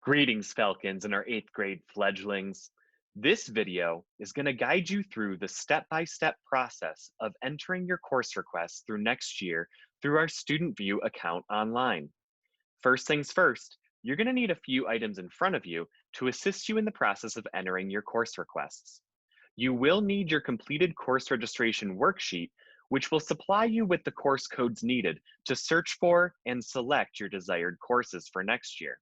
Greetings, Falcons, and our 8th grade fledglings. This video is going to guide you through the step-by-step process of entering your course requests through next year through our StudentVUE account online. First things first, you're going to need a few items in front of you to assist you in the process of entering your course requests. You will need your completed course registration worksheet, which will supply you with the course codes needed to search for and select your desired courses for next year.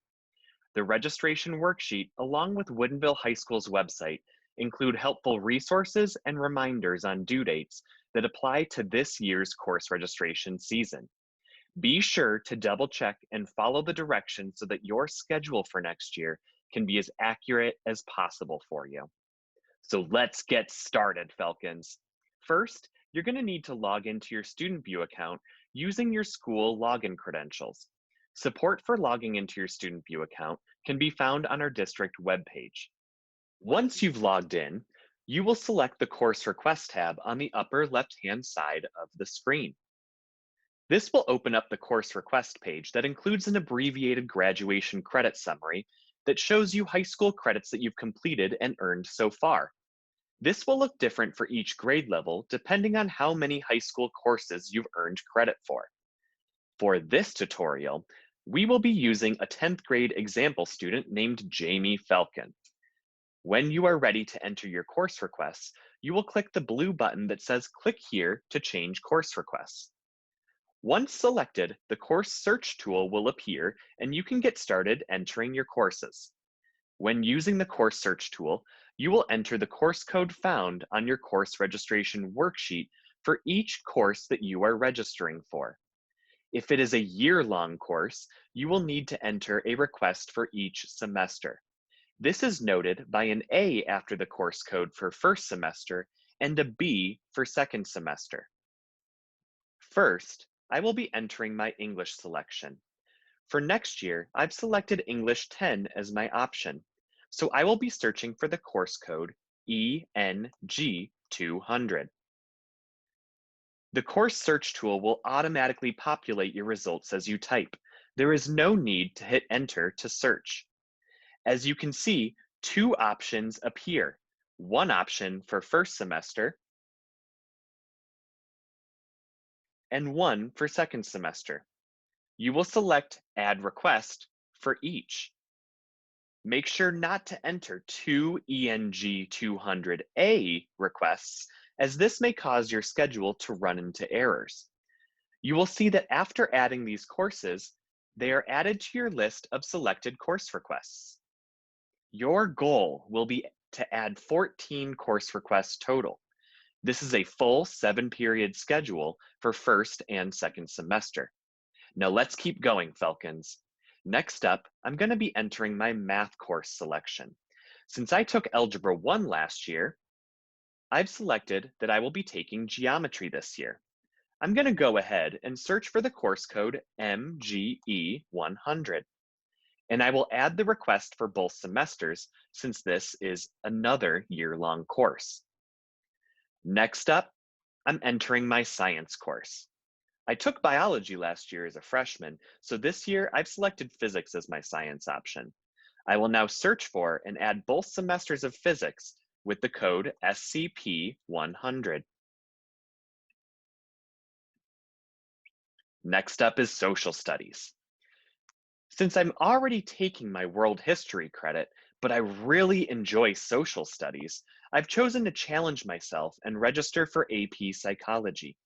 The registration worksheet, along with Woodinville High School's website, include helpful resources and reminders on due dates that apply to this year's course registration season. Be sure to double check and follow the directions so that your schedule for next year can be as accurate as possible for you. So let's get started, Falcons. First, you're going to need to log into your StudentVUE account using your school login credentials. Support for logging into your StudentVUE account can be found on our district webpage. Once you've logged in, you will select the Course Request tab on the upper left-hand side of the screen. This will open up the course request page that includes an abbreviated graduation credit summary that shows you high school credits that you've completed and earned so far. This will look different for each grade level depending on how many high school courses you've earned credit for. For this tutorial, we will be using a 10th grade example student named Jamie Falcon. When you are ready to enter your course requests, you will click the blue button that says click here to change course requests. Once selected, the course search tool will appear and you can get started entering your courses. When using the course search tool, you will enter the course code found on your course registration worksheet for each course that you are registering for. If it is a year-long course, you will need to enter a request for each semester. This is noted by an A after the course code for first semester and a B for second semester. First, I will be entering my English selection. For next year, I've selected English 10 as my option, so I will be searching for the course code ENG200. The course search tool will automatically populate your results as you type. There is no need to hit enter to search. As you can see, two options appear. One option for first semester and one for second semester. You will select Add Request for each. Make sure not to enter two ENG200A requests, as this may cause your schedule to run into errors. You will see that after adding these courses, they are added to your list of selected course requests. Your goal will be to add 14 course requests total. This is a full 7-period schedule for first and second semester. Now let's keep going, Falcons. Next up, I'm going to be entering my math course selection. Since I took Algebra 1 last year, I've selected that I will be taking geometry this year. I'm going to go ahead and search for the course code MGE100. And I will add the request for both semesters since this is another year-long course. Next up, I'm entering my science course. I took biology last year as a freshman, so this year I've selected physics as my science option. I will now search for and add both semesters of physics with the code SCP-100. Next up is social studies. Since I'm already taking my world history credit, but I really enjoy social studies, I've chosen to challenge myself and register for AP Psychology.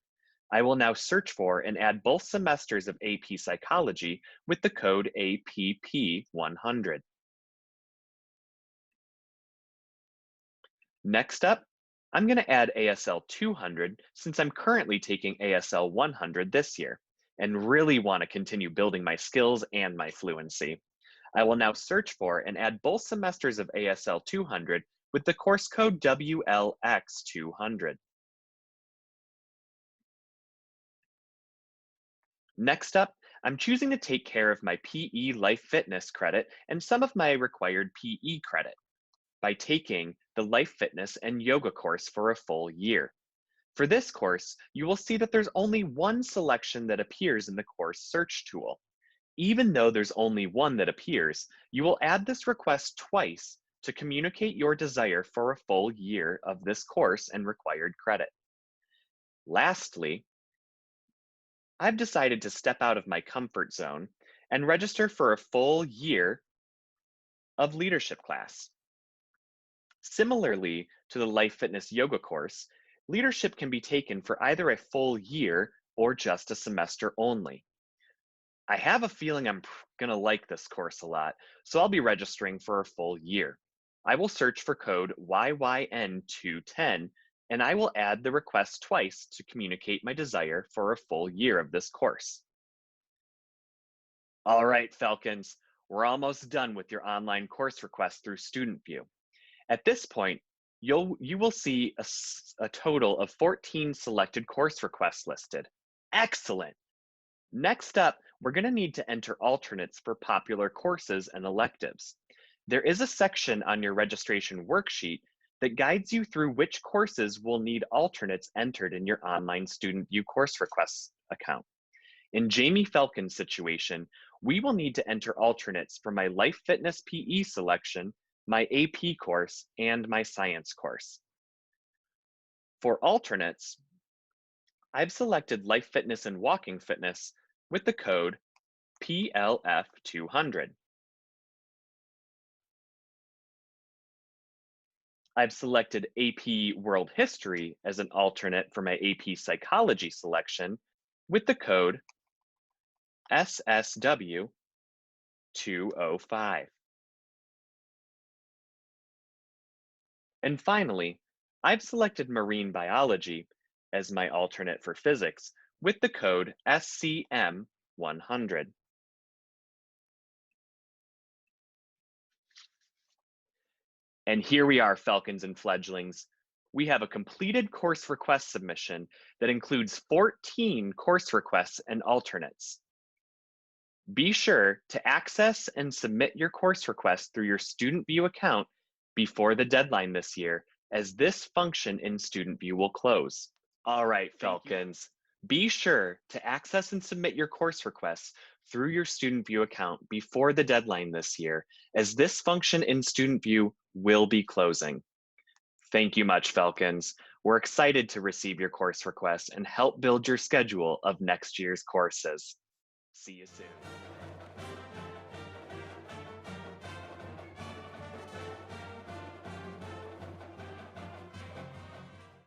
I will now search for and add both semesters of AP Psychology with the code APP100. Next up, I'm going to add ASL 200 since I'm currently taking ASL 100 this year and really want to continue building my skills and my fluency. I will now search for and add both semesters of ASL 200 with the course code WLX200. Next up, I'm choosing to take care of my PE Life Fitness credit and some of my required PE credit by taking the Life Fitness and Yoga course for a full year. For this course, you will see that there's only one selection that appears in the course search tool, Even though there's only one that appears, you will add this request twice to communicate your desire for a full year of this course and required credit. Lastly, I've decided to step out of my comfort zone and register for a full year of leadership class. Similarly to the Life Fitness Yoga course, leadership can be taken for either a full year or just a semester only. I have a feeling I'm going to like this course a lot, so I'll be registering for a full year. I will search for code YYN210, and I will add the request twice to communicate my desire for a full year of this course. All right, Falcons, we're almost done with your online course request through StudentVUE. At this point, you will see a total of 14 selected course requests listed. Excellent. Next up, we're going to need to enter alternates for popular courses and electives. There is a section on your registration worksheet that guides you through which courses will need alternates entered in your online StudentVUE course requests account. In Jamie Falcon's situation, we will need to enter alternates for my Life Fitness PE selection, my AP course, and my science course. For alternates, I've selected Life Fitness and Walking Fitness with the code PLF200. I've selected AP World History as an alternate for my AP Psychology selection with the code SSW205. And finally, I've selected Marine Biology as my alternate for physics with the code SCM100. And here we are, Falcons and Fledglings. We have a completed course request submission that includes 14 course requests and alternates. Be sure to access and submit your course request through your StudentVUE account before the deadline this year, as this function in StudentVUE will close. All right, Falcons, be sure to access and submit your course requests through your StudentVUE account before the deadline this year, as this function in StudentVUE will be closing. Thank you much, Falcons. We're excited to receive your course requests and help build your schedule of next year's courses. See you soon.